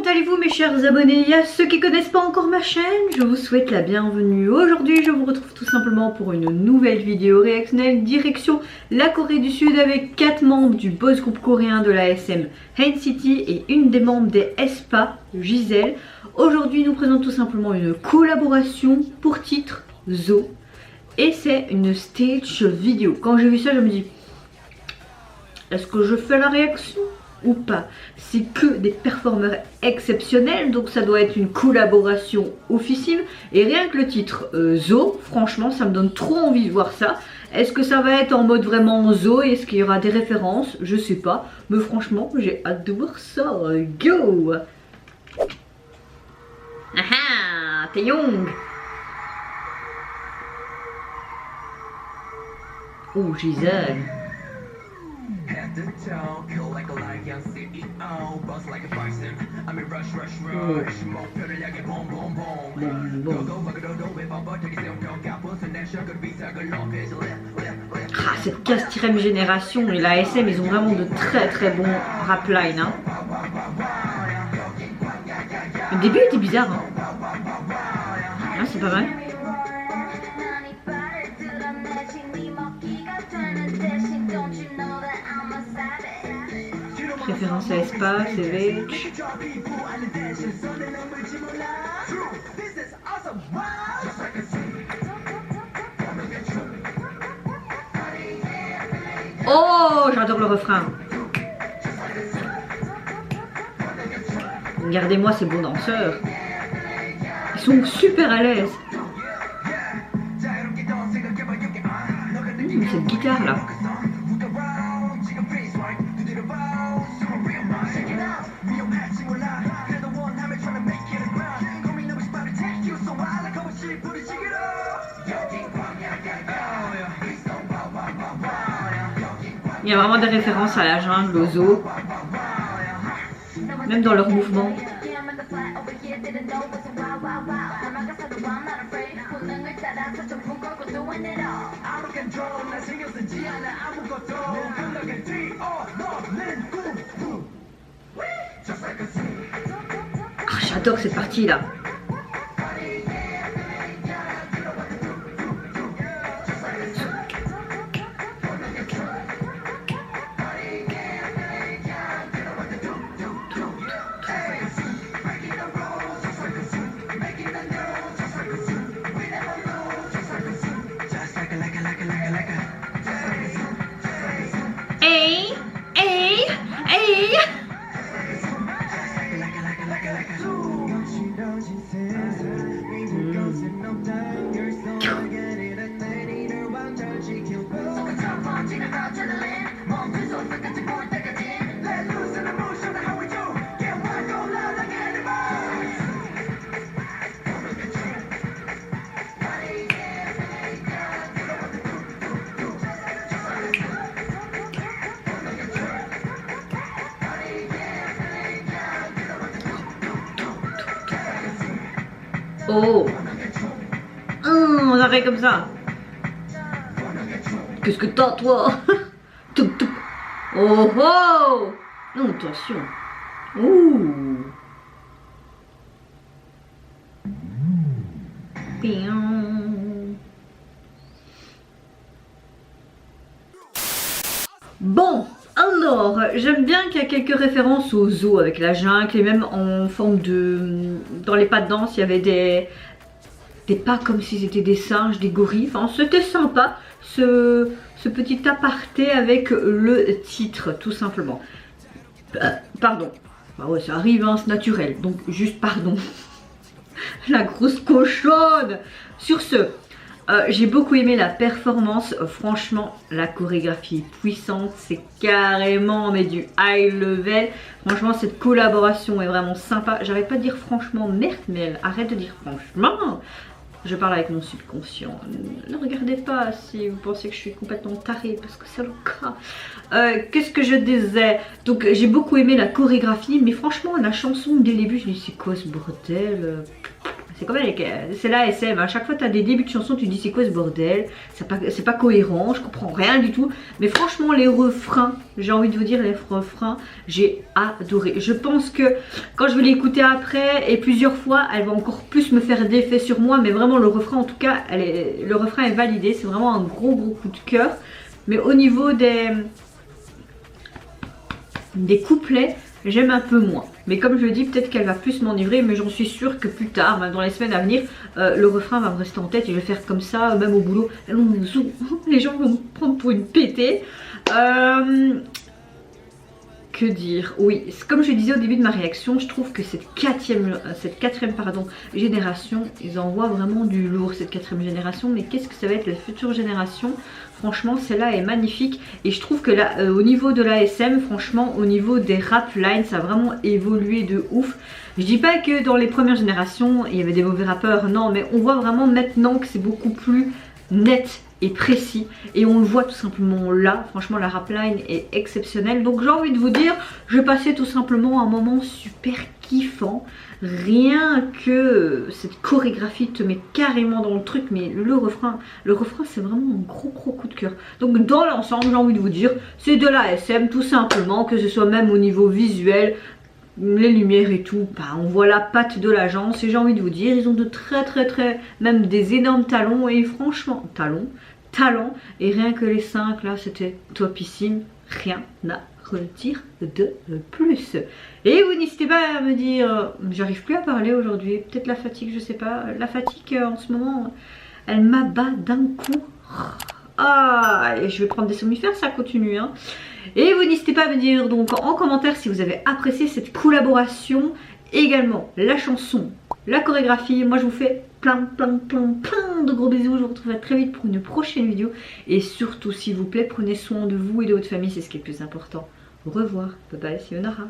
Comment allez-vous mes chers abonnés? À ceux qui ne connaissent pas encore ma chaîne, je vous souhaite la bienvenue. Aujourd'hui je vous retrouve tout simplement pour une nouvelle vidéo réactionnelle direction la Corée du Sud avec 4 membres du boss groupe coréen de la SM NCT et une des membres des aespa, Giselle. Aujourd'hui nous présentons tout simplement une collaboration pour titre Zo et c'est une stage vidéo. Quand j'ai vu ça je me dis, est-ce que je fais la réaction ou pas? C'est que des performeurs exceptionnels, donc ça doit être une collaboration officielle. Et rien que le titre Zo, franchement ça me donne trop envie de voir ça. Est-ce que ça va être en mode vraiment Zo? Est-ce qu'il y aura des références? Je sais pas, mais franchement j'ai hâte de voir ça. Go! Ah Taeyong! Oh Giselle! Ah, cette Castirem génération et la SM, ils ont vraiment de très bons rap line. Hein. Le début était bizarre. Hein. Ah, c'est pas mal. Référence à aespa, Savage. Oh, j'adore le refrain. Regardez-moi ces bons danseurs. Ils sont super à l'aise. Cette guitare là. Il y a vraiment des références à la jungle, aux Zo, même dans leurs mouvements. Ah, j'adore cette partie là. Oh, on a fait comme ça. Qu'est-ce que t'as toi? Oh oh. Non, attention. Ouh. Bon, alors, j'aime bien qu'il y a quelques références aux Zo avec la jungle et même en forme de... Dans les pas de danse, il y avait des pas comme si c'était des singes, des gorilles. Enfin, c'était sympa, ce petit aparté avec le titre, tout simplement. Pardon. Bah ouais, ça arrive, hein, c'est naturel. Donc, juste pardon. La grosse cochonne. Sur ce... j'ai beaucoup aimé la performance, franchement la chorégraphie est puissante, c'est carrément mais du high level. Franchement cette collaboration est vraiment sympa. J'arrête pas de dire franchement merde, mais arrête de dire franchement. Je parle avec mon subconscient. Ne regardez pas si vous pensez que je suis complètement tarée parce que c'est le cas. Qu'est-ce que je disais? Donc j'ai beaucoup aimé la chorégraphie, mais franchement la chanson dès le début je me dis c'est quoi ce bordel? c'est comme c'est la SM, à chaque fois tu as des débuts de chansons, tu dis c'est quoi ce bordel, c'est pas cohérent, je comprends rien du tout. Mais franchement les refrains, j'ai envie de vous dire les refrains, j'ai adoré. Je pense que quand je vais l'écouter après et plusieurs fois, elle va encore plus me faire d'effet sur moi. Mais vraiment le refrain en tout cas, le refrain est validé, c'est vraiment un gros coup de cœur. Mais au niveau des couplets, j'aime un peu moins. Mais comme je le dis, peut-être qu'elle va plus m'enivrer, mais j'en suis sûre que plus tard, même dans les semaines à venir, le refrain va me rester en tête et je vais faire comme ça, même au boulot. Les gens vont me prendre pour une pétée. Que dire? Oui, comme je disais au début de ma réaction, je trouve que cette quatrième génération, ils envoient vraiment du lourd, cette quatrième génération. Mais qu'est-ce que ça va être la future génération? Franchement, celle-là est magnifique. Et je trouve que là, au niveau de l'ASM, franchement, au niveau des rap lines, ça a vraiment évolué de ouf. Je dis pas que dans les premières générations, il y avait des mauvais rappeurs, non, mais on voit vraiment maintenant que c'est beaucoup plus net et précis, et on le voit tout simplement là. Franchement la rapline est exceptionnelle, donc j'ai envie de vous dire, je passais tout simplement un moment super kiffant. Rien que cette chorégraphie te met carrément dans le truc, mais le refrain c'est vraiment un gros coup de cœur. Donc dans l'ensemble, j'ai envie de vous dire, c'est de la SM tout simplement, que ce soit même au niveau visuel, les lumières et tout, bah, on voit la patte de l'agence. Et j'ai envie de vous dire, ils ont de très même des énormes talons. Et franchement, talons, et rien que les 5 là, c'était topissime. Rien à redire de plus. Et vous n'hésitez pas à me dire, j'arrive plus à parler aujourd'hui, peut-être la fatigue, je sais pas. La fatigue en ce moment, elle m'abat d'un coup. Ah, et je vais prendre des somnifères, ça continue hein. Et vous n'hésitez pas à me dire donc en commentaire si vous avez apprécié cette collaboration, également la chanson, la chorégraphie. Moi je vous fais plein de gros bisous. Je vous retrouverai très vite pour une prochaine vidéo. Et surtout s'il vous plaît, prenez soin de vous et de votre famille, c'est ce qui est le plus important. Au revoir, bye bye, sayonara.